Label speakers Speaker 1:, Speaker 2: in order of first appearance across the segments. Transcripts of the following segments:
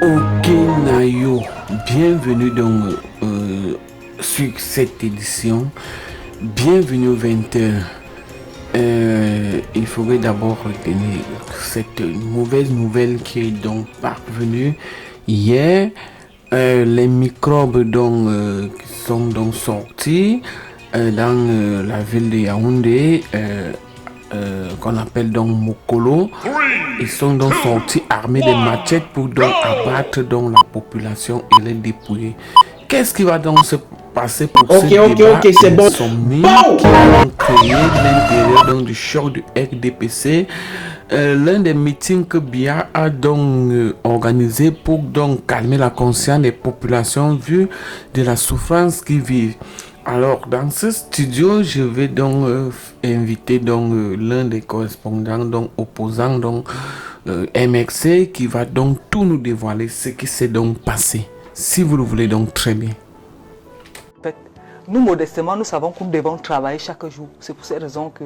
Speaker 1: Ok Nayo, bienvenue donc sur cette édition, bienvenue aux 20h. Il faudrait d'abord retenir cette mauvaise nouvelle qui est donc parvenue hier. Les microbes donc, qui sont donc sortis dans la ville de Yaoundé, qu'on appelle donc Mokolo. Ils sont donc sortis armés de machettes pour donc abattre donc la population et les dépouiller. Qu'est-ce qui va donc se passer pour ce débat
Speaker 2: c'est bon.
Speaker 1: qui a donc créé l'intérieur donc du choc du RDPC? L'un des meetings que Biya a donc organisé pour donc calmer la conscience des populations vu de la souffrance qu'ils vivent. Alors, dans ce studio, je vais donc inviter donc l'un des correspondants donc opposants donc MXC qui va donc tout nous dévoiler ce qui s'est donc passé. Si vous le voulez donc très bien.
Speaker 3: Nous, modestement, nous savons que nous devons travailler chaque jour. C'est pour cette raison que,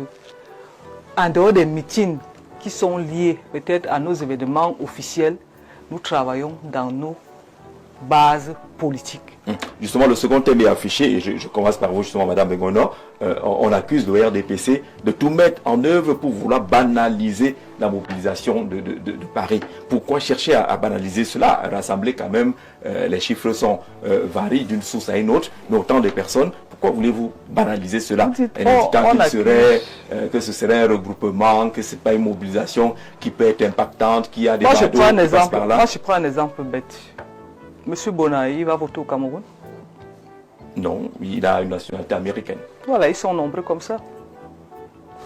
Speaker 3: en dehors des meetings qui sont liés peut-être à nos événements officiels, nous travaillons dans nos bases politiques.
Speaker 2: Justement, le second thème est affiché, et je commence par vous justement, Madame Bengono. On accuse le RDPC de tout mettre en œuvre pour vouloir banaliser la mobilisation de Paris. Pourquoi chercher à banaliser cela? Rassembler quand même, les chiffres varient d'une source à une autre, mais autant de personnes. Pourquoi voulez-vous banaliser cela? Indiquant que ce serait un regroupement, que ce n'est pas une mobilisation qui peut être impactante, qui a des
Speaker 3: badauds qui passent par là. Moi, je prends un exemple bête. Monsieur Bonaï va voter au Cameroun?
Speaker 2: Non, il a une nationalité américaine.
Speaker 3: Voilà, ils sont nombreux comme ça.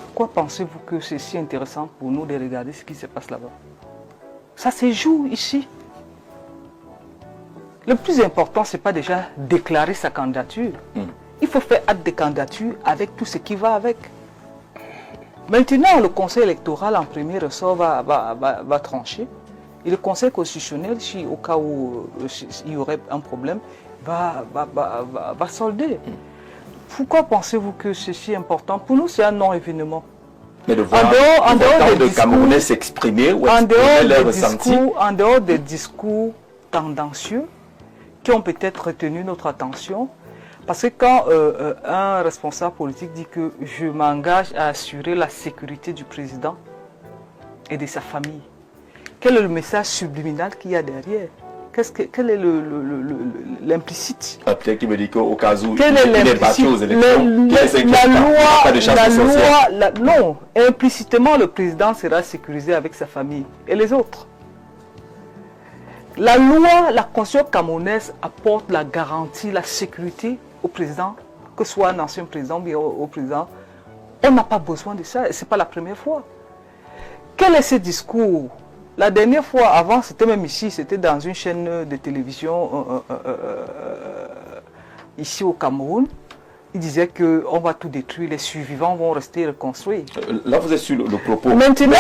Speaker 3: Pourquoi pensez-vous que c'est si intéressant pour nous de regarder ce qui se passe là-bas? Ça se joue ici. Le plus important, ce n'est pas déjà déclarer sa candidature. Il faut faire acte de candidature avec tout ce qui va avec. Maintenant, le Conseil électoral en premier ressort va trancher. Et le Conseil constitutionnel, si au cas où il y aurait un problème, va solder. Pourquoi pensez-vous que c'est si important? Pour nous, c'est un non-événement.
Speaker 2: Mais de voir en dehors des Camerounais s'exprimer ou exprimer leurs ressentis.
Speaker 3: En dehors des discours tendancieux qui ont peut-être retenu notre attention, parce que quand un responsable politique dit que je m'engage à assurer la sécurité du président et de sa famille, quel est le message subliminal qu'il y a derrière? Quel est l'implicite?
Speaker 2: Peut-être qu'il me dit qu'au cas où
Speaker 3: il n'est pas aux élections, non, implicitement le président sera sécurisé avec sa famille et les autres. La loi, la constitution camerounaise apporte la garantie, la sécurité au président, que ce soit un ancien président ou au président. On n'a pas besoin de ça et ce n'est pas la première fois. Quel est ce discours? La dernière fois, avant, c'était même ici, c'était dans une chaîne de télévision ici au Cameroun. Il disait qu'on va tout détruire, les survivants vont rester reconstruits.
Speaker 2: Là, vous êtes sur le propos.
Speaker 3: Maintenant,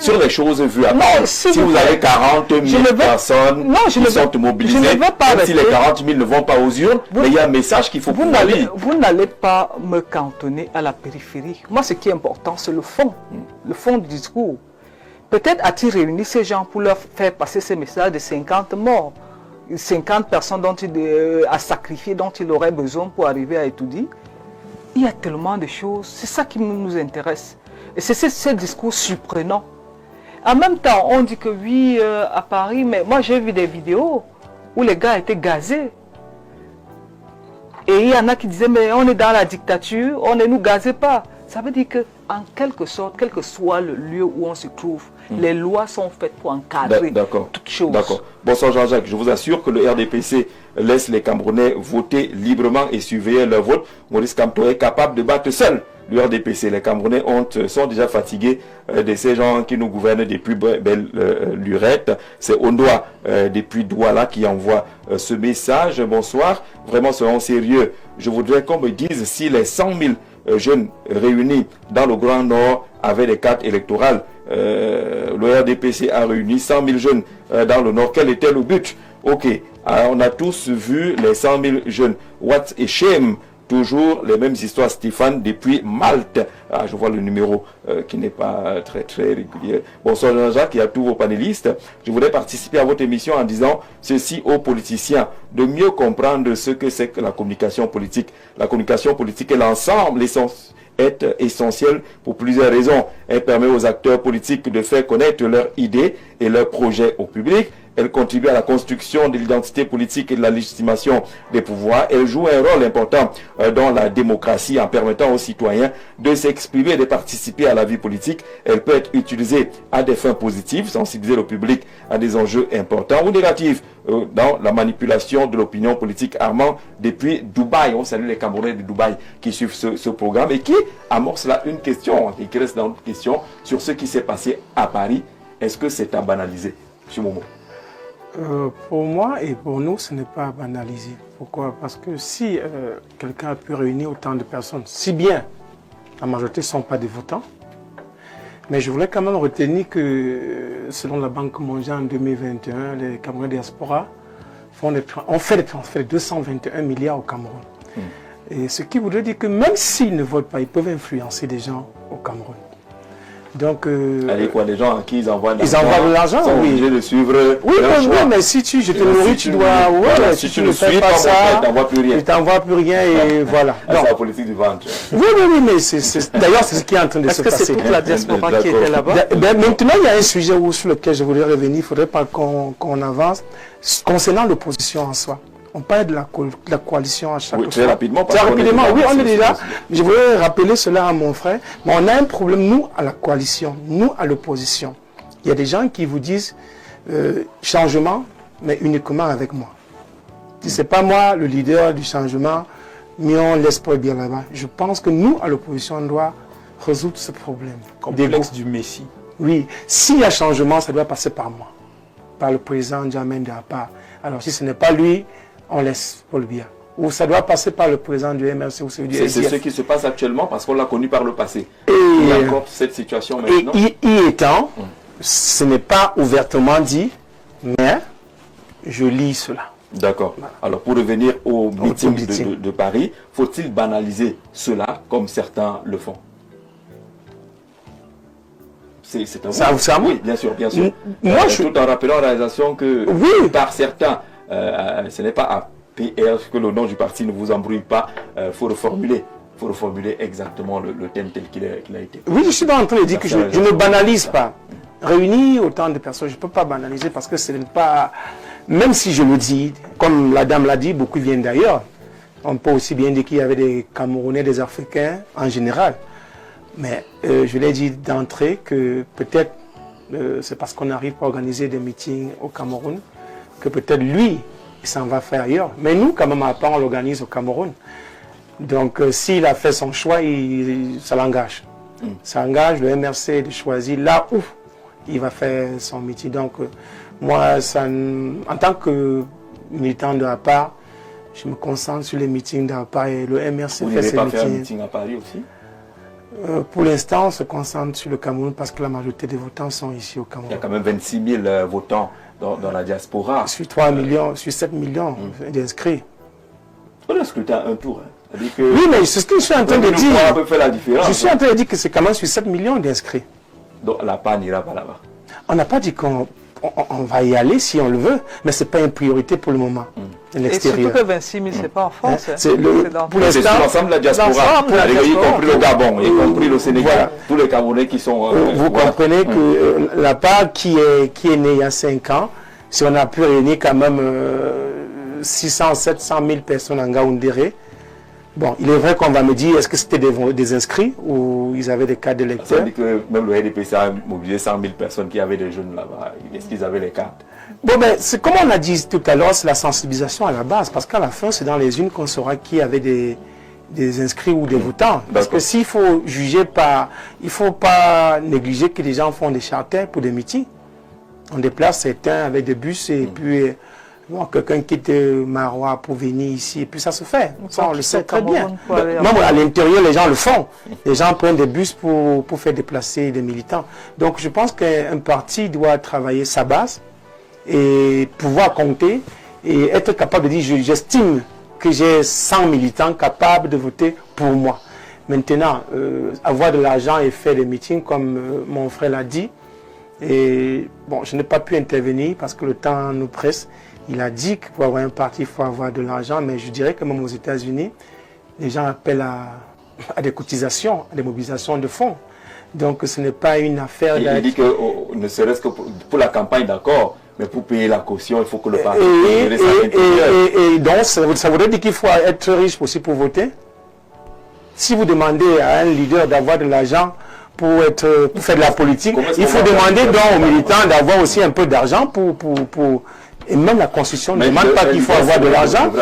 Speaker 2: sur les choses vues. Si vous avez 40 000 personnes qui sont mobilisées, même si les 40 000 ne vont pas aux urnes, mais il y a un message qu'il faut pouvoir lire.
Speaker 3: Vous n'allez pas me cantonner à la périphérie. Moi, ce qui est important, c'est le fond du discours. Peut-être a-t-il réuni ces gens pour leur faire passer ces messages de 50 morts, 50 personnes à sacrifier, dont il aurait besoin pour arriver à étudier. Il y a tellement de choses, c'est ça qui nous intéresse. Et c'est ce discours surprenant. En même temps, on dit que oui, à Paris, mais moi j'ai vu des vidéos où les gars étaient gazés. Et il y en a qui disaient, mais on est dans la dictature, on ne nous gazait pas. Ça veut dire que, en quelque sorte, quel que soit le lieu où on se trouve, les lois sont faites pour encadrer toutes choses. D'accord.
Speaker 2: Bonsoir Jean-Jacques, je vous assure que le RDPC laisse les Camerounais voter librement et surveiller leur vote. Maurice Kamto est capable de battre seul le RDPC. Les Camerounais sont déjà fatigués de ces gens qui nous gouvernent depuis belle lurette. C'est Ondoa depuis Douala qui envoie ce message. Bonsoir, vraiment soyons sérieux. Je voudrais qu'on me dise si les 100 000 jeunes réunis dans le Grand Nord avaient des cartes électorales. Le RDPC a réuni 100 000 jeunes dans le Nord. Quel était le but? Ok, alors on a tous vu les 100 000 jeunes. What a shame toujours les mêmes histoires, Stéphane, depuis Malte. Ah, je vois le numéro qui n'est pas très régulier. Bonsoir Jean-Jacques et à tous vos panélistes. Je voudrais participer à votre émission en disant ceci aux politiciens, de mieux comprendre ce que c'est que la communication politique. La communication politique est l'ensemble, est essentielle pour plusieurs raisons. Elle permet aux acteurs politiques de faire connaître leurs idées et leurs projets au public. Elle contribue à la construction de l'identité politique et de la légitimation des pouvoirs. Elle joue un rôle important dans la démocratie en permettant aux citoyens de s'exprimer et de participer à la vie politique. Elle peut être utilisée à des fins positives, sensibiliser le public à des enjeux importants, ou négatifs dans la manipulation de l'opinion politique. Armand, depuis Dubaï, on salue les Camerounais de Dubaï qui suivent ce programme et qui amorce là une question, et qui reste dans une question sur ce qui s'est passé à Paris. Est-ce que c'est à banaliser, M. Momo?
Speaker 4: Pour moi et pour nous, ce n'est pas banalisé. Pourquoi? Parce que si quelqu'un a pu réunir autant de personnes, si bien la majorité ne sont pas des votants, mais je voulais quand même retenir que selon la Banque mondiale en 2021, les Camerounais diaspora ont fait des transferts de 221 milliards au Cameroun. Et ce qui voudrait dire que même s'ils ne votent pas, ils peuvent influencer des gens au Cameroun. Donc,
Speaker 2: allez, quoi, les gens à qui ils envoient de l'argent,
Speaker 4: ils envoient de l'argent,
Speaker 2: sont
Speaker 4: oui.
Speaker 2: obligés de suivre.
Speaker 4: Oui, mais si je te nourris, tu dois.
Speaker 2: Voilà,
Speaker 4: si tu ne fais pas ça,
Speaker 2: tu n'envoies plus rien.
Speaker 4: Tu t'envoies plus rien et voilà.
Speaker 2: C'est la politique du ventre.
Speaker 4: Oui, mais d'ailleurs, c'est ce qui est en train de se passer.
Speaker 3: Est-ce que c'est toute la diaspora qui était là-bas?
Speaker 4: Maintenant, il y a un sujet sur lequel je voudrais revenir. Il ne faudrait pas qu'on avance. Concernant l'opposition en soi. On parle de la coalition à chaque fois.
Speaker 2: Très rapidement.
Speaker 4: Très rapidement, oui, on est déjà. Je voudrais rappeler cela à mon frère. Mais on a un problème, nous, à la coalition, nous, à l'opposition. Il y a des gens qui vous disent changement, mais uniquement avec moi. Si ce n'est pas moi, le leader du changement, mais on laisse pas bien là-bas. Je pense que nous, à l'opposition, on doit résoudre ce problème.
Speaker 5: Complexe du Messie.
Speaker 4: Oui, s'il y a changement, ça doit passer par moi, par le président Djamène Dahapa. Alors, si ce n'est pas lui, on laisse Paul Biya. Ou ça doit passer par le président du MRC ou celui du SDF.
Speaker 2: C'est ce qui se passe actuellement parce qu'on l'a connu par le passé.
Speaker 4: Et
Speaker 2: il y a encore cette situation maintenant.
Speaker 4: Et y étant, ce n'est pas ouvertement dit, mais je lis cela.
Speaker 2: D'accord. Voilà. Alors pour revenir au meeting de Paris, faut-il banaliser cela comme certains le font? C'est un
Speaker 4: ça,
Speaker 2: oui, bien sûr.
Speaker 4: Moi,
Speaker 2: tout en rappelant à la réalisation que par certains, ce n'est pas à PR que le nom du parti ne vous embrouille pas. Faut reformuler exactement le thème tel qu'il a été.
Speaker 4: Oui, je suis en train de dire que je ne banalise pas. Réunir autant de personnes, je ne peux pas banaliser parce que ce n'est pas... Même si je le dis, comme la dame l'a dit, beaucoup viennent d'ailleurs. On peut aussi bien dire qu'il y avait des Camerounais, des Africains en général. Mais je l'ai dit d'entrée que peut-être c'est parce qu'on n'arrive pas à organiser des meetings au Cameroun que peut-être lui, il s'en va faire ailleurs. Mais nous, quand même, à part, on l'organise au Cameroun. Donc, s'il a fait son choix, ça l'engage. Ça engage le MRC de choisir là où il va faire son meeting. Donc, moi, en tant que militant de APA, je me concentre sur les meetings d'APA et le MRC fait ses meetings. Vous n'allez pas faire un
Speaker 2: meeting à Paris aussi?
Speaker 4: Pour l'instant, on se concentre sur le Cameroun parce que la majorité des votants sont ici au Cameroun.
Speaker 2: Il y a quand même 26 000 votants dans la diaspora.
Speaker 4: Sur 3 millions, sur 7 millions d'inscrits.
Speaker 2: On a scruté à un tour. Hein.
Speaker 4: Oui, mais c'est ce que je suis en train de dire.
Speaker 2: On peut faire la différence.
Speaker 4: Je suis en train de dire que c'est quand même sur 7 millions d'inscrits.
Speaker 2: Donc la PA n'ira pas là-bas.
Speaker 4: On n'a pas dit qu'on va y aller si on le veut, mais ce n'est pas une priorité pour le moment.
Speaker 3: Et surtout que 26 000, ce n'est pas en France.
Speaker 2: C'est sur l'ensemble de la diaspora, y compris le Gabon, y compris le Sénégal, voilà. Tous les Camerounais qui sont...
Speaker 4: vous comprenez que la part qui est née il y a 5 ans, si on a pu réunir quand même 600, 700 000 personnes en Gaoundéré, bon, il est vrai qu'on va me dire, est-ce que c'était des inscrits ou ils avaient des cartes d'électeurs?
Speaker 2: Ça veut dire que même le RDPC a mobilisé 100 000 personnes qui avaient des jeunes là-bas. Est-ce qu'ils avaient les cartes?
Speaker 4: Bon, ben, c'est comme on a dit tout à l'heure, c'est la sensibilisation à la base, parce qu'à la fin, c'est dans les unes qu'on saura qui avait des inscrits ou des votants. Parce que s'il faut juger par... Il ne faut pas négliger que les gens font des charters pour des meetings. On déplace certains avec des bus et puis quelqu'un quitte Marois pour venir ici, et puis ça se fait. Ça, on le sait très bien. Même à l'intérieur, les gens le font. Les gens prennent des bus pour faire déplacer des militants. Donc je pense qu'un parti doit travailler sa base et pouvoir compter et être capable de dire j'estime que j'ai 100 militants capables de voter pour moi. Maintenant, avoir de l'argent et faire des meetings, comme mon frère l'a dit, et bon, je n'ai pas pu intervenir parce que le temps nous presse. Il a dit que pour avoir un parti, il faut avoir de l'argent, mais je dirais que même aux États-Unis, les gens appellent à des cotisations, à des mobilisations de fonds. Donc ce n'est pas une affaire...
Speaker 2: Il dit que ne serait-ce que pour la campagne, d'accord, mais pour payer la caution, il faut que le parti...
Speaker 4: Et donc, ça voudrait dire qu'il faut être riche aussi pour voter. Si vous demandez à un leader d'avoir de l'argent pour faire de la politique, il faut demander donc aux militants d'avoir aussi un peu d'argent pour... Et même la Constitution ne demande pas qu'il faut avoir de l'argent.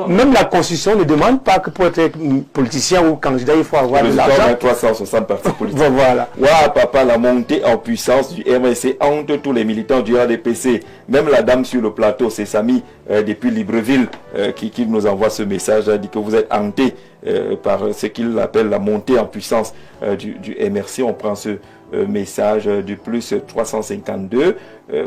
Speaker 4: Même la Constitution ne demande pas que pour être politicien ou candidat, il faut avoir de l'argent.
Speaker 2: 360 partis politiques.
Speaker 4: Voilà.
Speaker 2: Waouh, papa, la montée en puissance du MRC hante tous les militants du RDPC. Même la dame sur le plateau, c'est Samy depuis Libreville qui nous envoie ce message, dit que vous êtes hanté par ce qu'il appelle la montée en puissance du MRC. On prend ce message du plus 352.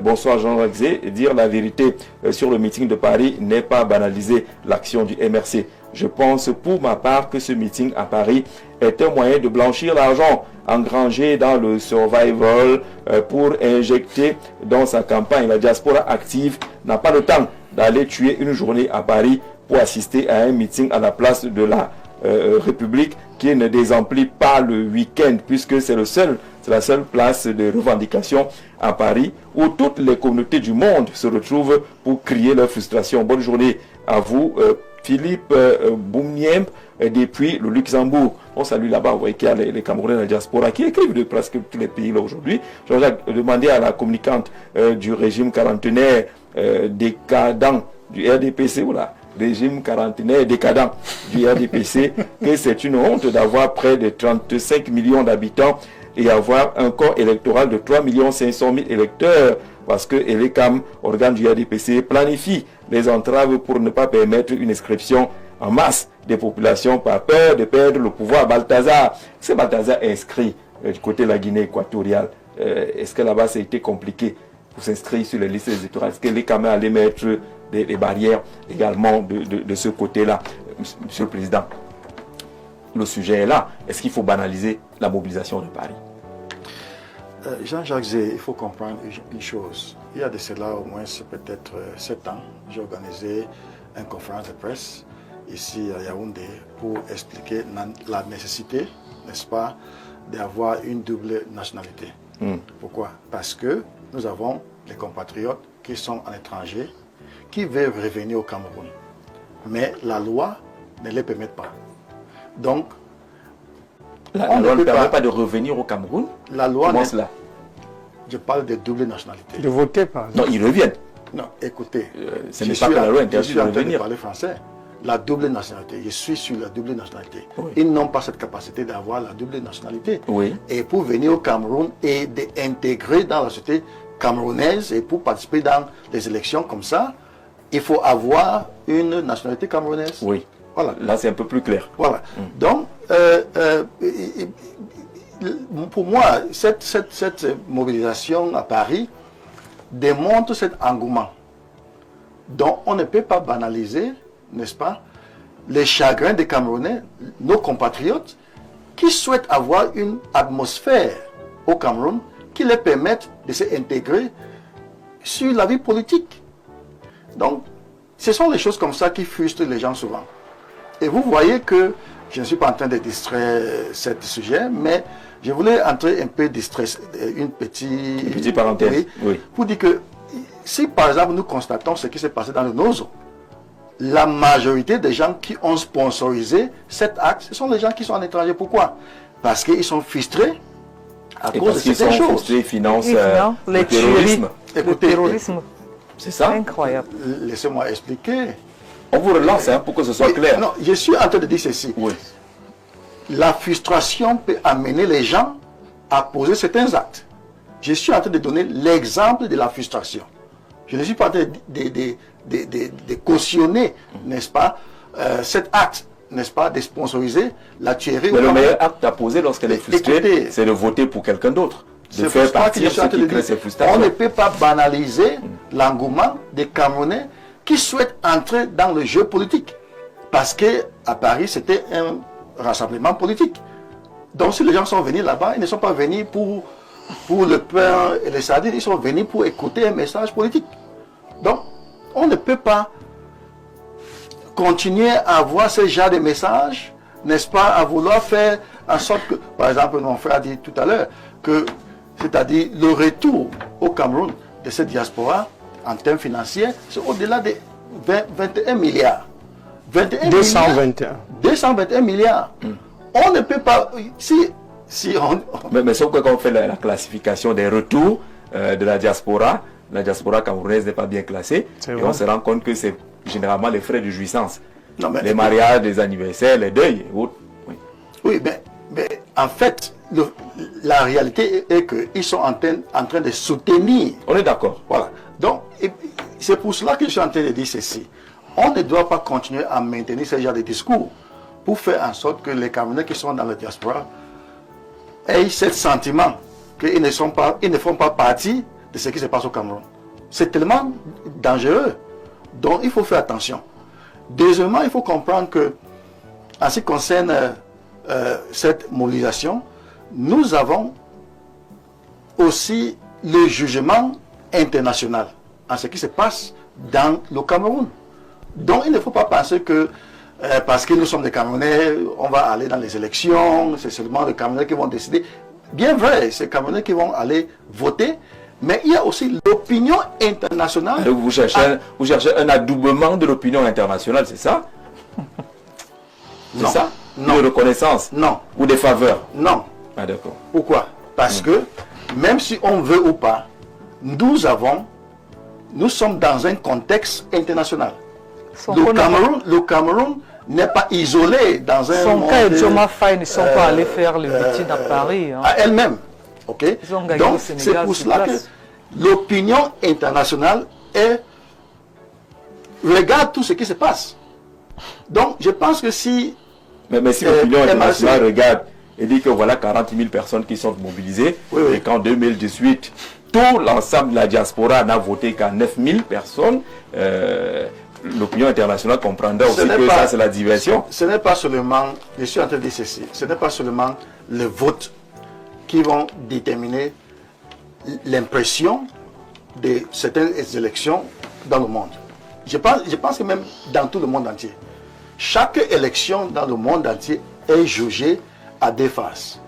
Speaker 2: Bonsoir Jean-Jacques Zé. Dire la vérité sur le meeting de Paris n'est pas banaliser l'action du MRC. Je pense pour ma part que ce meeting à Paris est un moyen de blanchir l'argent engrangé dans le survival pour injecter dans sa campagne. La diaspora active n'a pas le temps d'aller tuer une journée à Paris pour assister à un meeting à la place de la République qui ne désemplit pas le week-end, puisque c'est la seule place de revendication à Paris où toutes les communautés du monde se retrouvent pour crier leur frustration. Bonne journée à vous, Philippe Boumniemp, depuis le Luxembourg. On salue là-bas, vous voyez qu'il y a les Camerounais de la diaspora qui écrivent de presque tous les pays là aujourd'hui. Je vais demander à la communicante du régime quarantenaire décadent du RDPC, voilà, régime quarantenaire décadent du RDPC, que c'est une honte d'avoir près de 35 millions d'habitants et avoir un corps électoral de 3 500 000 électeurs, parce que l'ECAM, organe du RDPC, planifie les entraves pour ne pas permettre une inscription en masse des populations par peur de perdre le pouvoir. Balthazar, c'est Balthazar inscrit du côté de la Guinée équatoriale. Est-ce que là-bas, ça a été compliqué pour s'inscrire sur les listes électorales? Est-ce que l'ECAM allait mettre des barrières également de ce côté-là? Monsieur le Président, le sujet est là. Est-ce qu'il faut banaliser la mobilisation de Paris?
Speaker 5: Jean-Jacques Zé, il faut comprendre une chose. Il y a de cela au moins peut-être 7 ans, j'ai organisé une conférence de presse ici à Yaoundé pour expliquer la nécessité, n'est-ce pas, d'avoir une double nationalité. Pourquoi? Parce que nous avons les compatriotes qui sont en étranger, qui veulent revenir au Cameroun. Mais la loi ne les permet pas. Donc,
Speaker 2: la loi ne permet pas de revenir au Cameroun.
Speaker 5: La loi.
Speaker 2: Comment cela?
Speaker 5: Je parle de double nationalité.
Speaker 4: De voter, par exemple.
Speaker 2: Non, ils reviennent.
Speaker 5: Non, écoutez.
Speaker 2: Ce n'est pas que la loi interdit de revenir.
Speaker 5: Je suis en train de parler français. La double nationalité. Je suis sur la double nationalité.
Speaker 2: Oui.
Speaker 5: Ils n'ont pas cette capacité d'avoir la double nationalité.
Speaker 2: Oui.
Speaker 5: Et pour venir au Cameroun et d'intégrer dans la société camerounaise et pour participer dans les élections comme ça, il faut avoir une nationalité camerounaise.
Speaker 2: Oui.
Speaker 5: Voilà.
Speaker 2: Là, c'est un peu plus clair.
Speaker 5: Voilà. Donc, pour moi, cette mobilisation à Paris démontre cet engouement dont on ne peut pas banaliser, n'est-ce pas, les chagrins des Camerounais, nos compatriotes, qui souhaitent avoir une atmosphère au Cameroun qui les permette de s'intégrer sur la vie politique. Donc, ce sont les choses comme ça qui frustrent les gens souvent. Et vous voyez que je ne suis pas en train de distraire ce sujet, mais je voulais entrer un peu distraire, une petite
Speaker 2: parenthèse. Oui.
Speaker 5: Pour dire que si par exemple nous constatons ce qui s'est passé dans le Nozo, la majorité des gens qui ont sponsorisé cet acte, ce sont les gens qui sont en étranger. Pourquoi? Parce qu'ils sont frustrés à cause de ces choses.
Speaker 2: Ils financent
Speaker 3: le
Speaker 2: terrorisme.
Speaker 3: Écoutez, le terrorisme.
Speaker 2: C'est ça?
Speaker 3: Incroyable.
Speaker 5: Laissez-moi expliquer.
Speaker 2: On vous relance pour que ce soit clair.
Speaker 5: Non, je suis en train de dire ceci.
Speaker 2: Oui.
Speaker 5: La frustration peut amener les gens à poser certains actes. Je suis en train de donner l'exemple de la frustration. Je ne suis pas en train de cautionner, n'est-ce pas, cet acte, n'est-ce pas, de sponsoriser la tuerie.
Speaker 2: Mais le meilleur acte à poser lorsqu'elle est frustrée, c'est de voter pour quelqu'un d'autre. De faire partir ce qui crée ces frustrations.
Speaker 5: On ne peut pas banaliser l'engouement des Camerounais qui souhaitent entrer dans le jeu politique. parce qu'à Paris, c'était un rassemblement politique. Donc si les gens sont venus là-bas, ils ne sont pas venus pour le pain et les sardines, ils sont venus pour écouter un message politique. Donc, on ne peut pas continuer à avoir ce genre de messages, n'est-ce pas, à vouloir faire en sorte que, par exemple, mon frère a dit tout à l'heure, que, c'est-à-dire le retour au Cameroun de cette diaspora, en termes financiers, c'est au-delà de 21 milliards. 221 milliards. On ne peut pas,
Speaker 2: mais sauf que quand on fait la classification des retours de la diaspora camerounaise n'est pas bien classée. Et on se rend compte que c'est généralement les frais de jouissance. Non, les mariages, les anniversaires, les deuils et autres.
Speaker 5: Oui, mais en fait, la réalité est qu'ils sont en train de soutenir.
Speaker 2: On est d'accord.
Speaker 5: Voilà. Donc, c'est pour cela que je suis en train de dire ceci. On ne doit pas continuer à maintenir ce genre de discours pour faire en sorte que les Camerounais qui sont dans la diaspora aient ce sentiment qu'ils ne font pas partie de ce qui se passe au Cameroun. C'est tellement dangereux. Donc, il faut faire attention. Deuxièmement, il faut comprendre que, en ce qui concerne cette mobilisation, nous avons aussi le jugement international en ce qui se passe dans le Cameroun. Donc, il ne faut pas penser que parce que nous sommes des Camerounais, on va aller dans les élections, c'est seulement les Camerounais qui vont décider. Bien vrai, c'est les Camerounais qui vont aller voter, mais il y a aussi l'opinion internationale.
Speaker 2: Donc vous cherchez un adoubement de l'opinion internationale, c'est ça? C'est ça?
Speaker 5: Non.
Speaker 2: De reconnaissance?
Speaker 5: Non.
Speaker 2: Ou des faveurs?
Speaker 5: Non.
Speaker 2: Ah d'accord.
Speaker 5: Pourquoi? Parce que, même si on veut ou pas, nous sommes dans un contexte international. Le Cameroun n'est pas isolé dans un
Speaker 3: monde...
Speaker 5: Sonko
Speaker 3: et Djoma Faye ne sont pas allés faire le meeting à Paris. Hein.
Speaker 5: À elle-même. Okay? Donc, c'est pour cela que l'opinion internationale regarde tout ce qui se passe. Donc, je pense que si...
Speaker 2: Mais si l'opinion internationale regarde et dit que voilà 40 000 personnes qui sont mobilisées, et qu'en 2018, tout l'ensemble de la diaspora n'a voté qu'à 9 000 personnes, l'opinion internationale comprendra aussi que ça c'est la diversion.
Speaker 5: Ce n'est pas seulement, je suis en train de dire ceci, ce n'est pas seulement le vote qui vont déterminer l'impression de certaines élections dans le monde. Je pense que même dans tout le monde entier, chaque élection dans le monde entier est jugée à deux faces,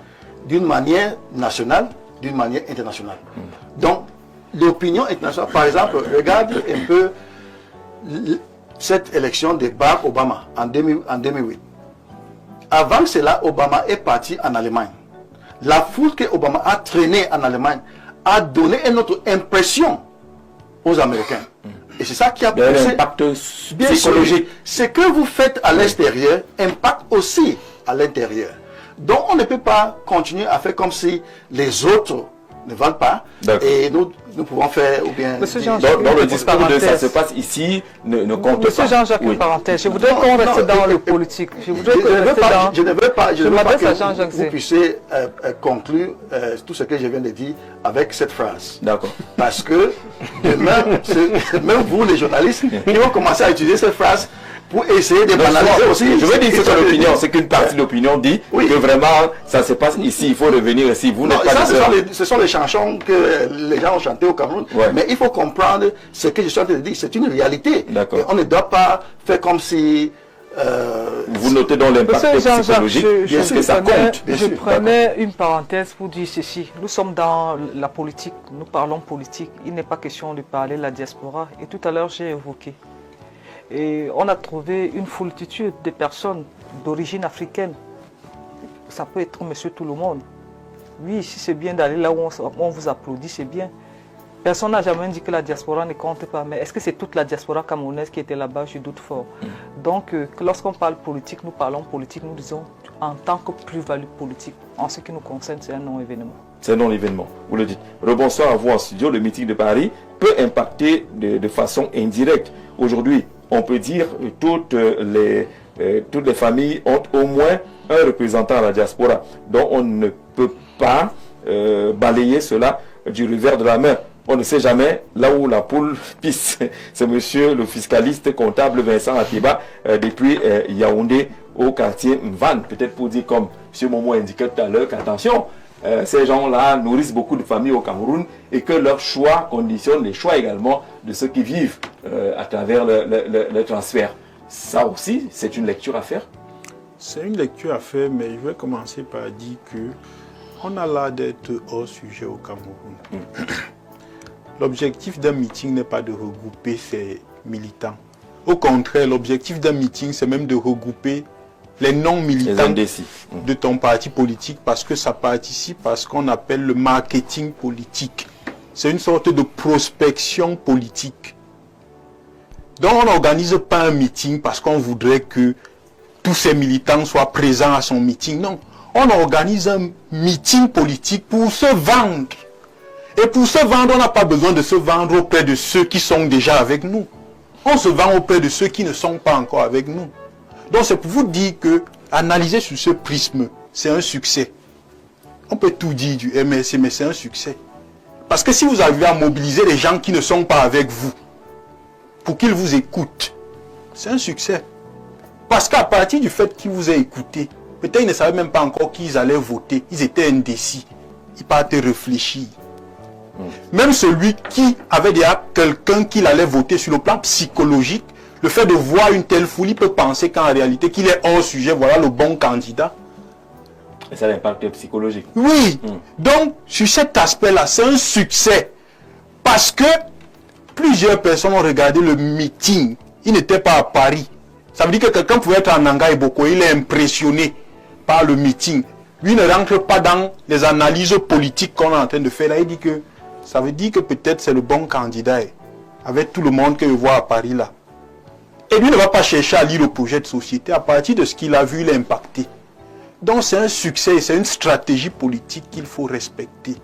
Speaker 5: d'une manière nationale, d'une manière internationale. Donc, l'opinion internationale, par exemple, regarde un peu cette élection de Barack Obama en 2008. Avant cela, Obama est parti en Allemagne. La foule que Obama a traînée en Allemagne a donné une autre impression aux Américains. Et c'est ça qui a poussé
Speaker 2: l'impact psychologique.
Speaker 5: Ce que vous faites à l'extérieur impacte aussi à l'intérieur. Donc on ne peut pas continuer à faire comme si les autres ne valent pas et nous pouvons faire ou bien
Speaker 2: dans le discours de ça se passe ici ne compte pas.
Speaker 3: Monsieur Jean-Jacques, une parenthèse, je voudrais qu'on reste dans le politique. Je
Speaker 5: ne veux pas que vous puissiez conclure tout ce que je viens de dire avec cette phrase.
Speaker 2: D'accord.
Speaker 5: Parce que demain, même vous les journalistes, ils vont commencer à utiliser cette phrase pour essayer de banaliser aussi.
Speaker 2: Je veux dire c'est l'opinion, c'est qu'une partie de l'opinion dit que vraiment ça se passe ici, il faut revenir ici. Vous n'êtes pas
Speaker 5: ce sont les chansons que les gens ont chantées au Cameroun. Mais il faut comprendre ce que je suis en train de dire, c'est une réalité. Et on ne doit pas faire comme si...
Speaker 2: vous notez dans l'impact psychologique, bien sûr que ça compte.
Speaker 3: Je prenais une parenthèse pour dire ceci. Nous sommes dans la politique, nous parlons politique. Il n'est pas question de parler de la diaspora. Et tout à l'heure, j'ai évoqué. Et on a trouvé une foultitude de personnes d'origine africaine. Ça peut être monsieur tout le monde. Oui, ici c'est bien d'aller là où on vous applaudit, c'est bien. Personne n'a jamais dit que la diaspora ne compte pas. Mais est-ce que c'est toute la diaspora camerounaise qui était là-bas? Je doute fort. Donc, lorsqu'on parle politique, nous parlons politique, nous disons en tant que plus-value politique. En ce qui nous concerne, c'est un non-événement.
Speaker 2: C'est un non-événement, vous le dites. Rebonsoir à vous en studio. Le meeting de Paris peut impacter de façon indirecte. Aujourd'hui, on peut dire que toutes les familles ont au moins un représentant à la diaspora. Donc on ne peut pas balayer cela du revers de la main. on ne sait jamais là où la poule pisse. C'est monsieur le fiscaliste comptable Vincent Atiba depuis Yaoundé au quartier Mvan. Peut-être pour dire comme M. Momo indiquait tout à l'heure qu'attention, ces gens-là nourrissent beaucoup de familles au Cameroun et que leur choix conditionne les choix également de ceux qui vivent à travers le transfert. Ça aussi, c'est une lecture à faire.
Speaker 6: C'est une lecture à faire, mais je vais commencer par dire que on a l'air d'être hors sujet au Cameroun. L'objectif d'un meeting n'est pas de regrouper ses militants. Au contraire, l'objectif d'un meeting, c'est même de regrouper les non-militants de ton parti politique parce que ça participe à ce qu'on appelle le marketing politique. C'est une sorte de prospection politique. Donc on n'organise pas un meeting parce qu'on voudrait que tous ces militants soient présents à son meeting. Non, on organise un meeting politique pour se vendre. Et pour se vendre, on n'a pas besoin de se vendre auprès de ceux qui sont déjà avec nous. On se vend auprès de ceux qui ne sont pas encore avec nous. Donc c'est pour vous dire que analyser sur ce prisme, c'est un succès. On peut tout dire du MSC, mais c'est un succès. Parce que si vous arrivez à mobiliser les gens qui ne sont pas avec vous, pour qu'ils vous écoutent, c'est un succès. Parce qu'à partir du fait qu'ils vous aient écouté, peut-être ils ne savaient même pas encore qu'ils allaient voter. Ils étaient indécis. Ils partaient réfléchir. Même celui qui avait déjà quelqu'un qu'il allait voter sur le plan psychologique, le fait de voir une telle foule, il peut penser qu'en réalité, qu'il est hors sujet, voilà le bon candidat.
Speaker 2: Et ça a l'impact psychologique.
Speaker 6: Oui. Donc, sur cet aspect-là, c'est un succès. Parce que plusieurs personnes ont regardé le meeting. Il n'était pas à Paris. Ça veut dire que quelqu'un pouvait être en Nanga et Boko. Il est impressionné par le meeting. Lui ne rentre pas dans les analyses politiques qu'on est en train de faire. Là, il dit que ça veut dire que peut-être c'est le bon candidat. Avec tout le monde que je vois à Paris là. Et lui ne va pas chercher à lire le projet de société. À partir de ce qu'il a vu, il est impacté. Donc c'est un succès, c'est une stratégie politique qu'il faut respecter.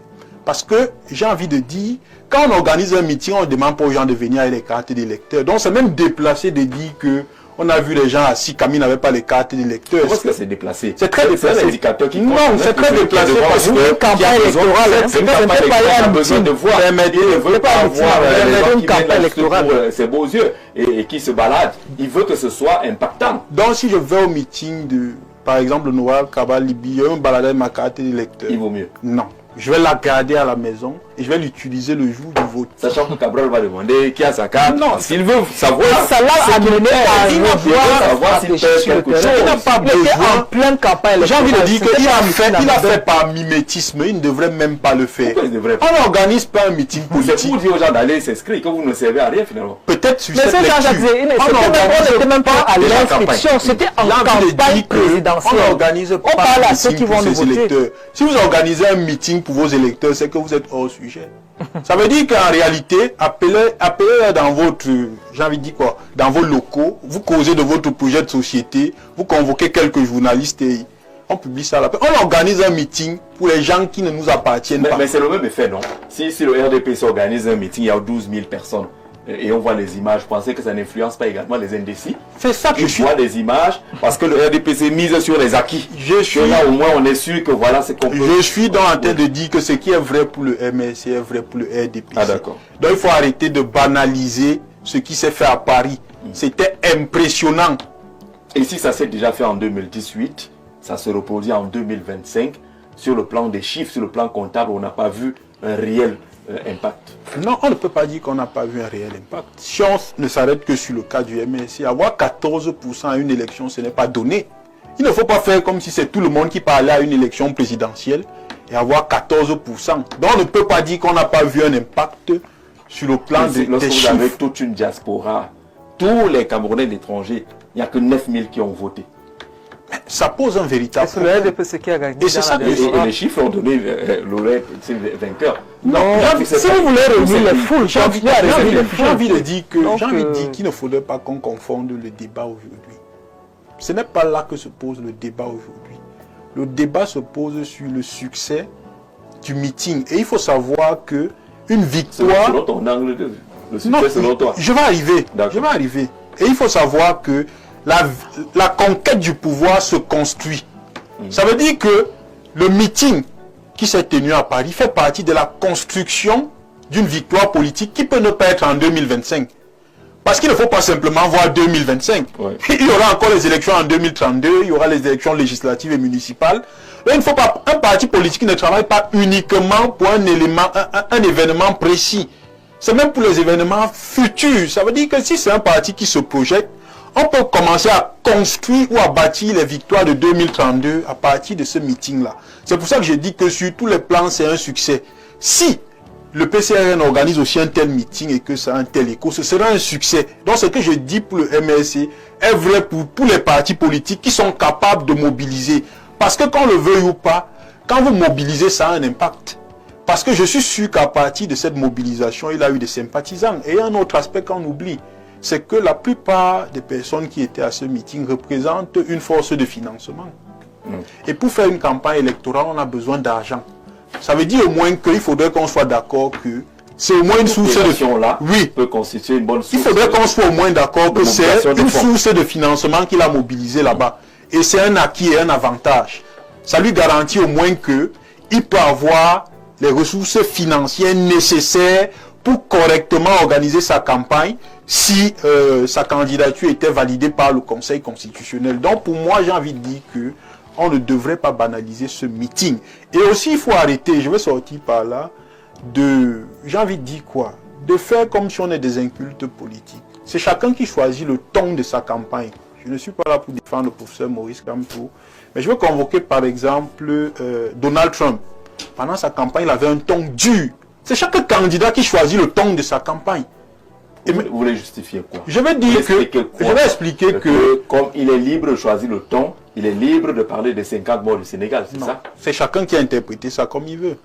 Speaker 6: Parce que j'ai envie de dire, quand on organise un meeting, on ne demande pas aux gens de venir avec les cartes d'électeurs. Donc c'est même déplacé de dire que on a vu les gens assis comme ils n'avaient pas les cartes d'électeurs.
Speaker 2: Pourquoi est-ce que c'est déplacé?
Speaker 6: C'est très déplacé.
Speaker 2: C'est un indicateur qui
Speaker 6: non, c'est très déplacé parce que
Speaker 3: une campagne électorale.
Speaker 2: C'est une campagne électorale, a besoin de voir. Il ne veut pas avoir les gens qui viennent là pour ses beaux yeux et qui se baladent. Il veut que ce soit impactant.
Speaker 6: Donc si je vais au meeting de, par exemple, Noël Kabal Libi, je vais me balader ma carte d'électeur.
Speaker 2: Il vaut mieux.
Speaker 6: Non. Je vais la garder à la maison et je vais l'utiliser le jour du vote.
Speaker 2: Sachant que Cabral va demander qui a sa carte.
Speaker 6: Non,
Speaker 2: s'il veut savoir.
Speaker 3: Ça l'a amené à
Speaker 2: savoir s'il fait quelque chose.
Speaker 6: Il n'a pas besoin.
Speaker 3: En pleine campagne.
Speaker 6: J'ai envie de dire qu'il a fait par mimétisme. Il ne devrait même pas le faire. On n'organise pas un meeting politique.
Speaker 2: C'est pour dire aux gens d'aller s'inscrire que vous ne servez à rien finalement.
Speaker 6: Peut-être sur
Speaker 3: mais
Speaker 6: cette lecture.
Speaker 3: On n'était même pas à l'inscription. C'était en campagne présidentielle.
Speaker 6: On n'organise pas un meeting pour ses électeurs. Si vous organisez un meeting pour vos électeurs, c'est que vous êtes hors sujet. Ça veut dire qu'en réalité, appelez dans votre, j'ai envie de dire quoi, dans vos locaux, vous causez de votre projet de société, vous convoquez quelques journalistes et on publie ça là. On organise un meeting pour les gens qui ne nous appartiennent pas.
Speaker 2: Mais c'est le même effet, non? Si le RDP s'organise un meeting, il y a 12 000 personnes. Et on voit les images, pensez que ça n'influence pas également les indécis?
Speaker 6: C'est ça que
Speaker 2: je vois des images parce que le RDPC mise sur les acquis. Là au moins on est sûr que voilà c'est qu'on peut.
Speaker 6: Je suis donc en train de dire que ce qui est vrai pour le MSC est vrai pour le RDPC.
Speaker 2: Ah d'accord.
Speaker 6: Donc il faut arrêter de banaliser ce qui s'est fait à Paris. C'était impressionnant.
Speaker 2: Et si ça s'est déjà fait en 2018, ça se reproduit en 2025. Sur le plan des chiffres, sur le plan comptable, on n'a pas vu un réel impact.
Speaker 6: Non, on ne peut pas dire qu'on n'a pas vu un réel impact. Si on ne s'arrête que sur le cas du MSC, avoir 14% à une élection, ce n'est pas donné. Il ne faut pas faire comme si c'est tout le monde qui parlait à une élection présidentielle et avoir 14%. Donc on ne peut pas dire qu'on n'a pas vu un impact sur le plan des
Speaker 2: lorsque
Speaker 6: chiffres.
Speaker 2: vous avez toute une diaspora, tous les Camerounais de l'étranger, il n'y a que 9 000 qui ont voté.
Speaker 6: Ça pose un véritable
Speaker 3: problème. C'est le RDPC qui a gagné.
Speaker 6: Et c'est ça
Speaker 2: et les chiffres ont donné l'aurait vainqueur.
Speaker 3: Non, si vous voulez réunir les foules, j'ai envie
Speaker 6: de dire qu'il ne faudrait pas qu'on confonde le débat aujourd'hui. Ce n'est pas là que se pose le débat aujourd'hui. Le débat se pose sur le succès du meeting. Et il faut savoir que une victoire...
Speaker 2: Selon ton angle de le succès selon toi.
Speaker 6: Je vais arriver. Et il faut savoir que la conquête du pouvoir se construit. Ça veut dire que le meeting qui s'est tenu à Paris fait partie de la construction d'une victoire politique qui peut ne pas être en 2025. Parce qu'il ne faut pas simplement voir 2025.
Speaker 2: Ouais.
Speaker 6: Il y aura encore les élections en 2032, il y aura les élections législatives et municipales. Là, il ne faut pas, un parti politique ne travaille pas uniquement pour un élément, un événement précis. C'est même pour les événements futurs. Ça veut dire que si c'est un parti qui se projette, on peut commencer à construire ou à bâtir les victoires de 2032 à partir de ce meeting-là. C'est pour ça que je dis que sur tous les plans, c'est un succès. Si le PCRN organise aussi un tel meeting et que ça a un tel écho, ce sera un succès. Donc ce que je dis pour le MRC est vrai pour tous les partis politiques qui sont capables de mobiliser. Parce que qu'on le veuille ou pas, quand vous mobilisez, ça a un impact. Parce que je suis sûr qu'à partir de cette mobilisation, il a eu des sympathisants. Et un autre aspect qu'on oublie, c'est que la plupart des personnes qui étaient à ce meeting représentent une force de financement. Et pour faire une campagne électorale, on a besoin d'argent. Ça veut dire au moins qu'il faudrait qu'on soit d'accord que c'est au moins une source de...
Speaker 2: là
Speaker 6: Oui.
Speaker 2: peut constituer une bonne source.
Speaker 6: Il faudrait qu'on soit au moins d'accord que c'est
Speaker 2: mobilisation de
Speaker 6: une
Speaker 2: fonds.
Speaker 6: source de financement qu'il a mobilisé là-bas. Et c'est un acquis et un avantage. Ça lui garantit au moins qu'il peut avoir les ressources financières nécessaires pour correctement organiser sa campagne si sa candidature était validée par le Conseil constitutionnel. Donc pour moi, j'ai envie de dire que on ne devrait pas banaliser ce meeting. Et aussi, il faut arrêter, je vais sortir par là, j'ai envie de dire quoi? De faire comme si on est des incultes politiques. C'est chacun qui choisit le ton de sa campagne. Je ne suis pas là pour défendre le professeur Maurice Kamto, mais je veux convoquer par exemple Donald Trump. Pendant sa campagne, il avait un ton dur. C'est chaque candidat qui choisit le ton de sa campagne. Et
Speaker 2: Vous voulez justifier quoi?
Speaker 6: je vais dire je vais expliquer que
Speaker 2: comme il est libre de choisir le ton, il est libre de parler des 50 morts du Sénégal, c'est ça?
Speaker 6: c'est chacun qui a interprété ça comme il veut.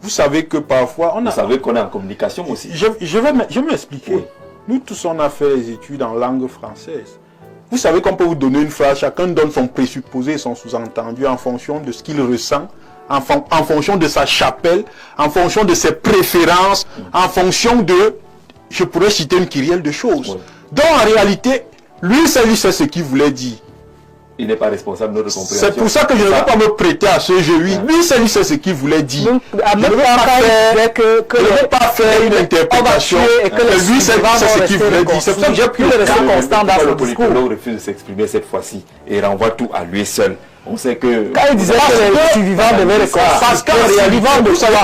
Speaker 6: Vous savez que parfois on a...
Speaker 2: Vous savez qu'on est en communication aussi.
Speaker 6: Je vais m'expliquer.
Speaker 2: Oui.
Speaker 6: Nous tous, on a fait les études en langue française. Vous savez qu'on peut vous donner une phrase, chacun donne son présupposé et son sous-entendu en fonction de ce qu'il ressent, en fonction de sa chapelle, en fonction de ses préférences, en fonction de... Je pourrais citer une kyrielle de choses.
Speaker 2: Oui.
Speaker 6: Donc en réalité, lui sait ce qu'il voulait dire.
Speaker 2: Il n'est pas responsable de notre compréhension.
Speaker 6: C'est pour ça que je ne vais pas me prêter à ce jeu. Lui sait ce qu'il voulait dire.
Speaker 3: Donc, à
Speaker 6: Je
Speaker 3: même
Speaker 6: ne veux
Speaker 3: temps,
Speaker 6: pas
Speaker 3: quand il
Speaker 6: faire...
Speaker 3: disait que
Speaker 6: Je ne veux pas faire une interprétation.
Speaker 3: et que les
Speaker 6: Lui, c'est ce qu'il voulait dire. C'est pour ça que j'ai pris le
Speaker 3: rester
Speaker 6: cas.
Speaker 3: constant dans
Speaker 2: Pourquoi
Speaker 3: son
Speaker 2: le
Speaker 3: discours.
Speaker 2: politologue refuse de s'exprimer cette fois-ci et renvoie tout à lui seul. On sait que...
Speaker 3: Quand il disait que les survivants devaient reconnaître.
Speaker 6: Parce qu'en réalité,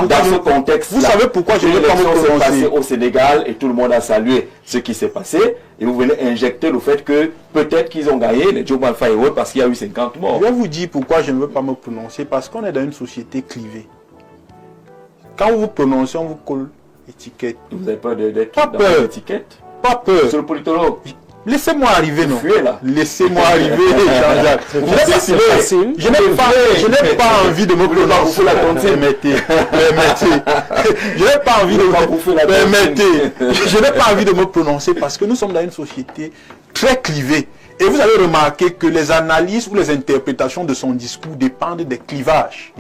Speaker 2: dans ce contexte,
Speaker 6: vous savez pourquoi je ne vais pas me
Speaker 2: l'élection s'est passée
Speaker 6: prononcer.
Speaker 2: au Sénégal et tout le monde a salué ce qui s'est passé. Et vous venez injecter le fait que peut-être qu'ils ont gagné les Joe Malfa et autres parce qu'il y a eu 50 morts.
Speaker 6: Je vais vous dire pourquoi je ne veux pas me prononcer. Parce qu'on est dans une société clivée. Quand vous vous prononcez, on vous colle étiquette.
Speaker 2: Vous avez peur d'être
Speaker 6: Pas
Speaker 2: dans
Speaker 6: peur.
Speaker 2: l'étiquette?
Speaker 6: Pas peur.
Speaker 2: C'est le politologue.
Speaker 6: Laissez-moi arriver, non.
Speaker 2: Fuyez là.
Speaker 6: Laissez-moi arriver, Jean-Jacques. Je n'ai pas envie de me prononcer. Permettez. Je n'ai pas envie de me permettez. Je n'ai pas envie de me prononcer parce que nous sommes dans une société très clivée. Et vous avez remarqué que les analyses ou les interprétations de son discours dépendent des clivages.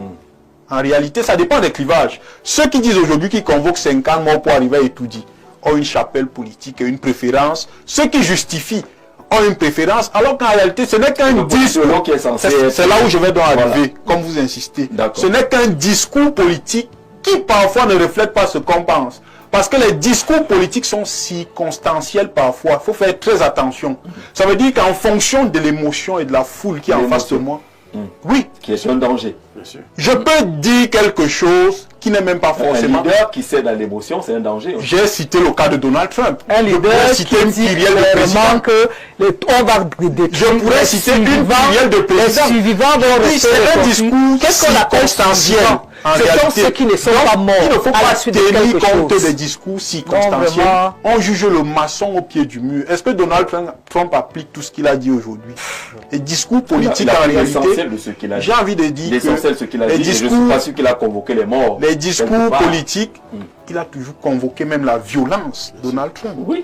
Speaker 6: En réalité, ça dépend des clivages. Ceux qui disent aujourd'hui qu'ils convoquent 50 morts pour arriver à étudier ont une chapelle politique et une préférence. Ceux qui justifient ont une préférence, alors qu'en réalité, ce n'est qu'un discours.
Speaker 2: Qui est censé
Speaker 6: C'est là où je vais donc arriver, comme vous insistez.
Speaker 2: D'accord.
Speaker 6: Ce n'est qu'un discours politique qui parfois ne reflète pas ce qu'on pense. Parce que les discours politiques sont circonstanciels parfois. Il faut faire très attention. Ça veut dire qu'en fonction de l'émotion et de la foule qui est en face de moi, oui,
Speaker 2: qui est un danger.
Speaker 6: je peux dire quelque chose qui n'est même pas
Speaker 2: Un
Speaker 6: forcément...
Speaker 2: leader qui cède à l'émotion, c'est un danger.
Speaker 6: J'ai cité le cas de Donald Trump.
Speaker 3: Un
Speaker 6: Je pourrais
Speaker 3: leader
Speaker 6: citer
Speaker 3: qui
Speaker 6: une
Speaker 3: dit
Speaker 6: kyrielle de présidents.
Speaker 3: clairement que on va détruire
Speaker 6: Je pourrais
Speaker 3: les
Speaker 6: citer une
Speaker 3: survivants.
Speaker 6: kyrielle de présidents.
Speaker 3: Les survivants vont
Speaker 6: Oui,
Speaker 3: rester
Speaker 6: c'est un
Speaker 3: reconduits.
Speaker 6: discours
Speaker 3: Qu'est-ce qu'on appelle
Speaker 6: circonstanciel.
Speaker 3: survivants?
Speaker 6: En
Speaker 3: Ce sont
Speaker 6: réalité,
Speaker 3: ceux qui ne sont
Speaker 6: donc,
Speaker 3: pas morts
Speaker 6: il ne faut
Speaker 3: à
Speaker 6: pas
Speaker 3: la suite de
Speaker 6: tenir
Speaker 3: quelque
Speaker 6: compte
Speaker 3: chose.
Speaker 6: des discours circonstanciels.
Speaker 3: vraiment.
Speaker 6: On juge le maçon au pied du mur. Est-ce que Donald Trump applique tout ce qu'il a dit aujourd'hui? Les discours politiques,
Speaker 2: Il a
Speaker 6: en
Speaker 2: pris
Speaker 6: réalité,
Speaker 2: l'essentiel de ce qu'il a dit.
Speaker 6: j'ai envie de dire
Speaker 2: L'essentiel de ce
Speaker 6: que
Speaker 2: qu'il a
Speaker 6: les
Speaker 2: dit, et je ne suis
Speaker 6: discours,
Speaker 2: pas sûr qu'il a convoqué les morts.
Speaker 6: les discours
Speaker 2: quelque part.
Speaker 6: politiques, il a toujours convoqué même la violence, Donald Trump.
Speaker 2: Oui,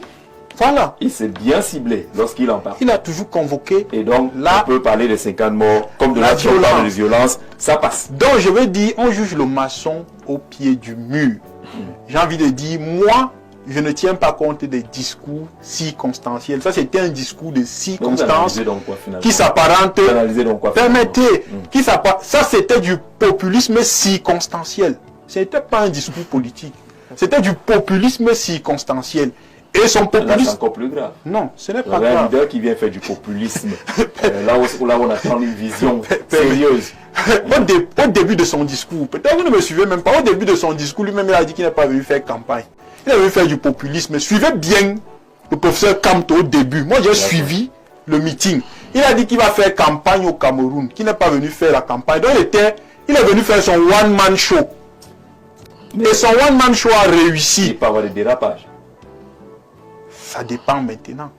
Speaker 6: Voilà.
Speaker 2: il s'est bien ciblé lorsqu'il en parle.
Speaker 6: Il a toujours convoqué.
Speaker 2: Et donc,
Speaker 6: Là,
Speaker 2: on peut parler de 50 morts, comme de
Speaker 6: la
Speaker 2: la violence.
Speaker 6: violence.
Speaker 2: De violence, ça passe.
Speaker 6: Donc je veux dire, on juge le maçon au pied du mur. J'ai envie de dire, moi, je ne tiens pas compte des discours circonstanciels. Ça, c'était un discours de
Speaker 2: Donc, vous
Speaker 6: circonstances
Speaker 2: analysez donc quoi, finalement?
Speaker 6: qui s'apparente.
Speaker 2: Vous analysez donc quoi, finalement?
Speaker 6: Permettez, qui s'apparente. Ça, c'était du populisme circonstanciel. Ce n'était pas un discours politique. C'était du populisme circonstanciel. Et son
Speaker 2: Là, c'est
Speaker 6: populisme...
Speaker 2: encore plus grave.
Speaker 6: Non, ce n'est
Speaker 2: Vous
Speaker 6: pas
Speaker 2: avez un
Speaker 6: grave.
Speaker 2: leader qui vient faire du populisme. Là où on attend une vision sérieuse.
Speaker 6: Au début de son discours, peut-être vous ne me suivez même pas, au début de son discours, lui-même il a dit qu'il n'est pas venu faire campagne. Il est venu faire du populisme. Suivez bien le professeur Kamto au début. Moi j'ai suivi le meeting. Il a dit qu'il va faire campagne au Cameroun, qu'il n'est pas venu faire la campagne. Donc il est venu faire son one-man show. Et son one-man show a réussi.
Speaker 2: Il peut avoir des dérapages.
Speaker 6: Ça dépend maintenant.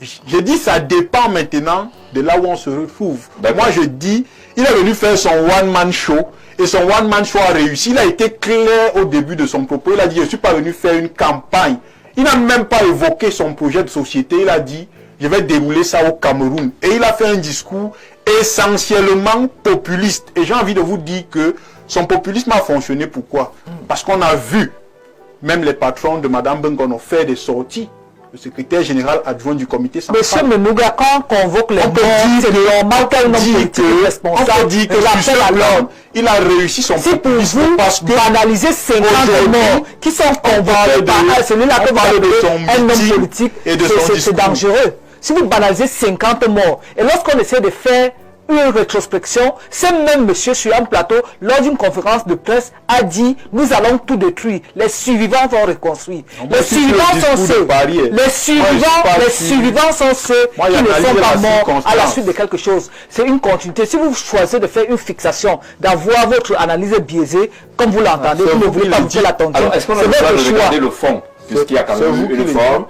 Speaker 6: Je dis ça dépend maintenant de là où on se retrouve. Moi je dis, il est venu faire son one-man show et son one-man show a réussi. Il a été clair au début de son propos. Il a dit, je ne suis pas venu faire une campagne. Il n'a même pas évoqué son projet de société. Il a dit, je vais dérouler ça au Cameroun. Et il a fait un discours essentiellement populiste. Et j'ai envie de vous dire que son populisme a fonctionné. Pourquoi? Parce qu'on a vu, même les patrons de Mme Bengono faire des sorties. Le secrétaire général adjoint du comité central.
Speaker 3: Monsieur Menouga, quand on convoque les
Speaker 6: On peut
Speaker 3: morts,
Speaker 6: dire
Speaker 3: c'est normal qu'un homme politique responsable
Speaker 6: dit que
Speaker 3: l'appelle
Speaker 6: sur ce
Speaker 3: à
Speaker 6: plan,
Speaker 3: l'ordre.
Speaker 6: il a réussi son
Speaker 3: Si pour
Speaker 6: populisme
Speaker 3: vous,
Speaker 6: parce que
Speaker 3: banaliser 50
Speaker 6: aujourd'hui,
Speaker 3: morts qui sont convoqués par celui-là que
Speaker 6: on
Speaker 3: vous
Speaker 6: parle de
Speaker 3: appelez
Speaker 6: son
Speaker 3: un homme
Speaker 6: meeting
Speaker 3: politique,
Speaker 6: et de son
Speaker 3: c'est
Speaker 6: discours.
Speaker 3: dangereux. Si vous banalisez 50 morts, et lorsqu'on essaie de faire une rétrospection, ce même monsieur sur un plateau, lors d'une conférence de presse, a dit « Nous allons tout détruire. Les survivants vont reconstruire. » Les survivants sont ceux. Les survivants sont ceux qui ne sont pas morts à la suite de quelque chose. C'est une continuité. Si vous choisissez de faire une fixation, d'avoir votre analyse biaisée, comme vous l'entendez, vous ne voulez pas vous faire l'attention.
Speaker 2: Alors, est-ce qu'on a
Speaker 3: C'est
Speaker 2: le droit
Speaker 3: votre
Speaker 2: de
Speaker 3: choix.
Speaker 2: regarder le fond? Puisqu'il y a quand
Speaker 4: c'est
Speaker 2: même
Speaker 4: vous
Speaker 2: eu
Speaker 4: qui
Speaker 2: une
Speaker 4: le
Speaker 2: forme.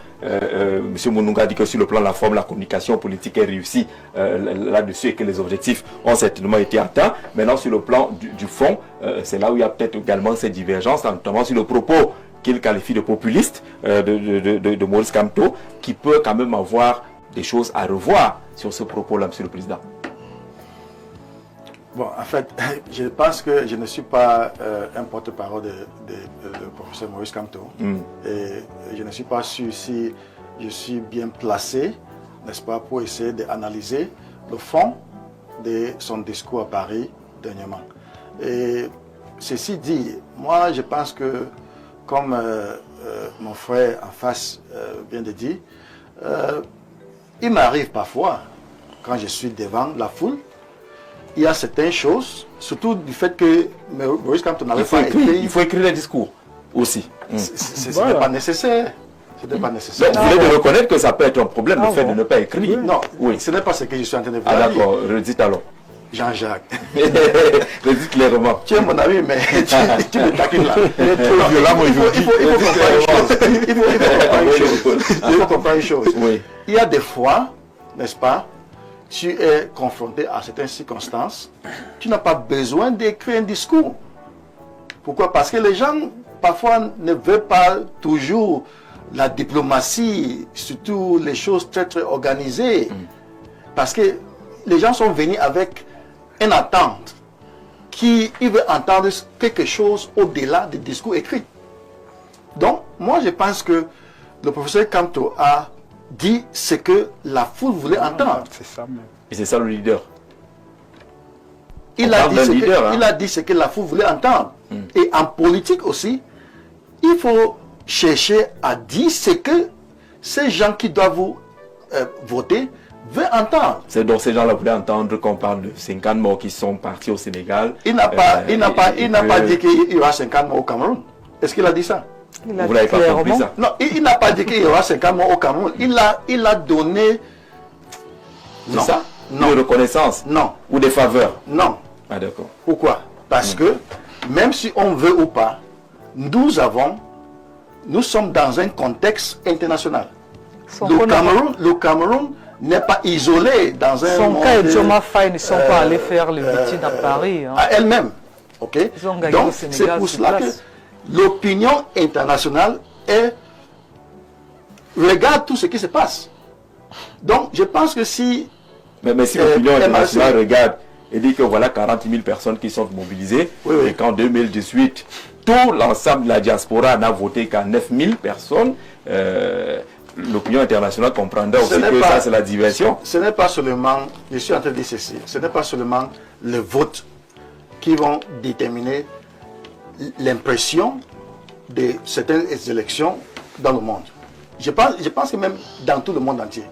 Speaker 2: Monsieur Mounouga dit que sur le plan de la forme, la communication politique est réussie là-dessus et que les objectifs ont certainement été atteints. Maintenant, sur le plan du fond, c'est là où il y a peut-être également ces divergences, notamment sur le propos qu'il qualifie de populiste de Maurice Kamto, qui peut quand même avoir des choses à revoir sur ce propos-là, Monsieur le Président.
Speaker 5: Bon, en fait, je pense que je ne suis pas un porte-parole de professeur Maurice Kamto. Et je ne suis pas sûr si je suis bien placé, n'est-ce pas, pour essayer d'analyser le fond de son discours à Paris dernièrement. Et ceci dit, moi je pense que, comme mon frère en face vient de dire, il m'arrive parfois, quand je suis devant la foule, il y a certaines choses, surtout du fait que Maurice Kamto n'avait pas écrit.
Speaker 2: Il faut écrire les discours aussi.
Speaker 5: Ce n'est pas nécessaire. Ce n'est pas nécessaire.
Speaker 2: Vous venez de reconnaître que ça peut être un problème, le fait de ne pas écrire.
Speaker 5: Non,
Speaker 2: Oui.
Speaker 5: ce n'est pas ce que je suis en train de vous
Speaker 2: Ah
Speaker 5: dire.
Speaker 2: d'accord, redites alors.
Speaker 5: Jean-Jacques,
Speaker 2: Redites clairement.
Speaker 5: tu es mon ami, mais tu me taquines là.
Speaker 6: il est trop violent, moi,
Speaker 5: Il faut comprendre une chose.
Speaker 2: Oui.
Speaker 5: Il y a des fois, n'est-ce pas, tu es confronté à certaines circonstances, tu n'as pas besoin d'écrire un discours. Pourquoi? Parce que les gens, parfois, ne veulent pas toujours la diplomatie, surtout les choses très, très organisées. Parce que les gens sont venus avec une attente qui veulent entendre quelque chose au-delà des discours écrits. Donc, moi, je pense que le professeur Kamto a dit ce que la foule voulait entendre.
Speaker 6: C'est ça même.
Speaker 2: Et c'est ça le leader.
Speaker 5: Il a dit ce que la foule voulait entendre. Et en politique aussi, il faut chercher à dire ce que ces gens qui doivent vous voter veulent entendre.
Speaker 2: C'est donc ces gens-là voulaient entendre qu'on parle de 50 morts qui sont partis au Sénégal.
Speaker 5: Il n'a pas dit qu'il y aura 50 morts au Cameroun. Est-ce qu'il a dit ça?
Speaker 2: Vous n'avez pas compris ça?
Speaker 5: Non, il n'a pas dit qu'il y aura 50 morts au Cameroun. Il a donné...
Speaker 2: C'est ça?
Speaker 5: Non.
Speaker 2: Une reconnaissance?
Speaker 5: Non.
Speaker 2: Ou des faveurs?
Speaker 5: Non.
Speaker 2: Ah d'accord.
Speaker 5: Pourquoi? Parce que, même si on veut ou pas, nous sommes dans un contexte international. Le Cameroun n'est pas isolé dans un
Speaker 3: Son
Speaker 5: monde...
Speaker 3: cas et Joma Faye ne sont pas allés faire le meeting à Paris.
Speaker 5: À elle-même. Ok.
Speaker 3: Ils ont gagné
Speaker 5: Donc,
Speaker 3: au Sénégal,
Speaker 5: c'est pour
Speaker 3: sur
Speaker 5: cela que
Speaker 3: place.
Speaker 5: l'opinion internationale regarde tout ce qui se passe. Donc, je pense que si...
Speaker 2: Mais si l'opinion
Speaker 5: MRC
Speaker 2: internationale regarde et dit que voilà 40 000 personnes qui sont mobilisées,
Speaker 5: Oui, oui.
Speaker 2: et qu'en 2018, tout l'ensemble de la diaspora n'a voté qu'à 9 000 personnes, l'opinion internationale comprendra aussi que ça c'est la diversion.
Speaker 5: Ce n'est pas seulement, je suis en train de dire ceci, ce n'est pas seulement le vote qui vont déterminer l'impression de certaines élections dans le monde. Je pense que même dans tout le monde entier,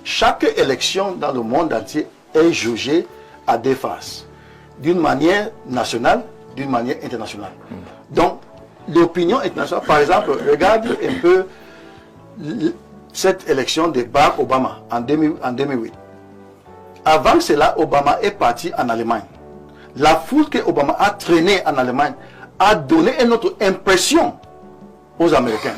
Speaker 5: chaque élection dans le monde entier est jugée à deux faces, d'une manière nationale, d'une manière internationale. Donc, l'opinion internationale, par exemple, regarde un peu cette élection de Barack Obama en 2008. Avant cela, Obama est parti en Allemagne. La foule que Obama a traînée en Allemagne a donné une autre impression aux Américains.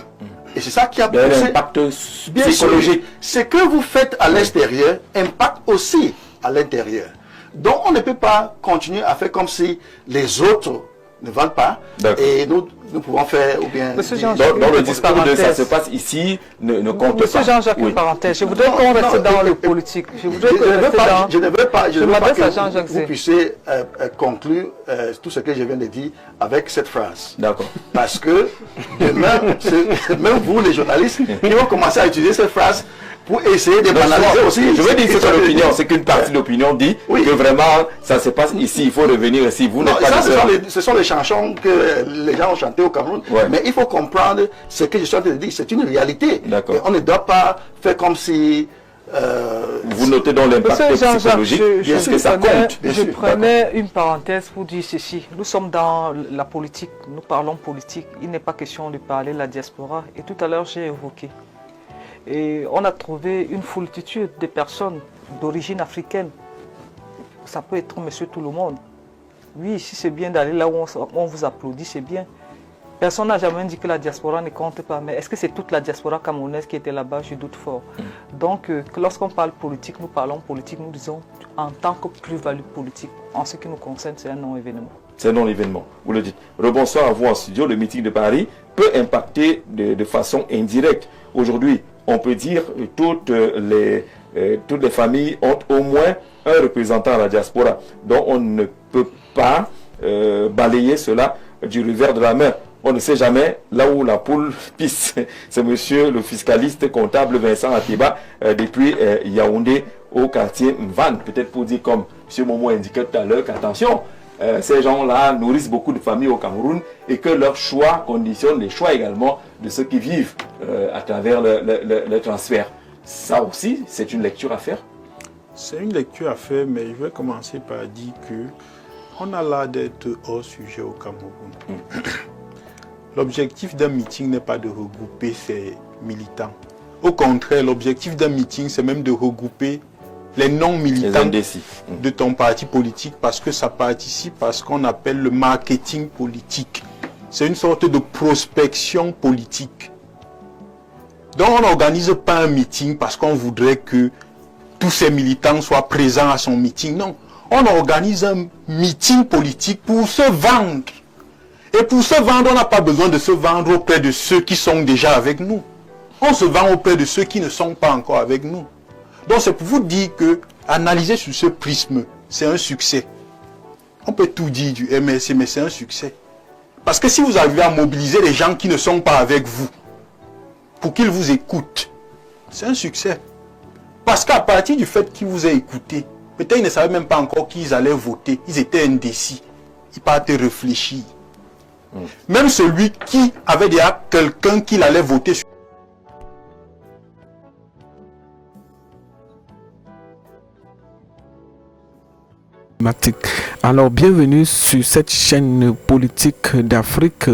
Speaker 5: Et c'est ça qui a poussé
Speaker 2: l'impact psychologique.
Speaker 5: Ce que vous faites à l'extérieur impacte aussi à l'intérieur. Donc on ne peut pas continuer à faire comme si les autres ne valent pas. Et nous pouvons faire ou bien...
Speaker 2: Dans le discours de ça se passe ici ne compte pas.
Speaker 3: Monsieur Jean-Jacques, une parenthèse. Je voudrais qu'on reste dans le politique. Je ne veux pas que
Speaker 5: vous puissiez conclure tout ce que je viens de dire avec cette phrase.
Speaker 2: D'accord.
Speaker 5: Parce que demain, même vous les journalistes, ils vont commencer à utiliser cette phrase pour essayer de banaliser aussi.
Speaker 2: Je veux dire que c'est l'opinion, c'est qu'une partie de l'opinion dit que vraiment ça se passe ici, il faut revenir ici. Vous n'êtes pas
Speaker 5: ce sont les chansons que les gens ont chantées au Cameroun. Mais il faut comprendre ce que je suis en train de dire, c'est une réalité. Et on ne doit pas faire comme si...
Speaker 2: vous notez dans l'impact psychologique, est-ce que ça compte?
Speaker 3: Je prenais une parenthèse pour dire ceci. Nous sommes dans la politique, nous parlons politique. Il n'est pas question de parler de la diaspora. Et tout à l'heure, j'ai évoqué. Et on a trouvé une foultitude de personnes d'origine africaine. Ça peut être monsieur tout le monde. Oui, si c'est bien d'aller là où on vous applaudit, c'est bien. Personne n'a jamais dit que la diaspora ne compte pas. Mais est-ce que c'est toute la diaspora camerounaise qui était là-bas? Je doute fort. Donc, lorsqu'on parle politique, nous parlons politique, nous disons en tant que plus-value politique. En ce qui nous concerne, c'est un non-événement.
Speaker 2: C'est un non-événement, vous le dites. Rebonsoir à vous en studio. Le meeting de Paris peut impacter de façon indirecte. Aujourd'hui, on peut dire que toutes les familles ont au moins un représentant à la diaspora. Donc on ne peut pas balayer cela du revers de la main. On ne sait jamais là où la poule pisse. C'est monsieur le fiscaliste comptable Vincent Atiba depuis Yaoundé au quartier Mvan. Peut-être pour dire comme M. Momo indiquait tout à l'heure qu'attention, ces gens-là nourrissent beaucoup de familles au Cameroun et que leur choix conditionne les choix également de ceux qui vivent à travers le transfert. Ça aussi, c'est une lecture à faire.
Speaker 6: C'est une lecture à faire, mais je vais commencer par dire que on a là d'être hors sujet au Cameroun. L'objectif d'un meeting n'est pas de regrouper ces militants. Au contraire, l'objectif d'un meeting, c'est même de regrouper les non-militants de ton parti politique parce que ça participe à ce qu'on appelle le marketing politique. C'est une sorte de prospection politique. Donc on n'organise pas un meeting parce qu'on voudrait que tous ces militants soient présents à son meeting. Non, on organise un meeting politique pour se vendre. Et pour se vendre, on n'a pas besoin de se vendre auprès de ceux qui sont déjà avec nous. On se vend auprès de ceux qui ne sont pas encore avec nous. Donc c'est pour vous dire que analyser sur ce prisme, c'est un succès. On peut tout dire du MSC, mais c'est un succès. Parce que si vous arrivez à mobiliser les gens qui ne sont pas avec vous, pour qu'ils vous écoutent, c'est un succès. Parce qu'à partir du fait qu'ils vous aient écouté, peut-être ils ne savaient même pas encore qu'ils allaient voter. Ils étaient indécis. Ils partaient réfléchir. Même celui qui avait déjà quelqu'un qu'il allait voter sur.
Speaker 1: Alors, bienvenue sur cette chaîne politique d'Afrique,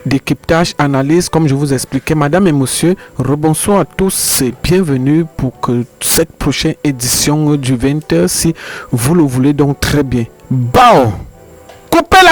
Speaker 1: décryptage, analyse, comme je vous expliquais. Madame et monsieur, rebonsoir à tous et bienvenue pour que cette prochaine édition du 20h, si vous le voulez donc très bien. Bao! Coupez la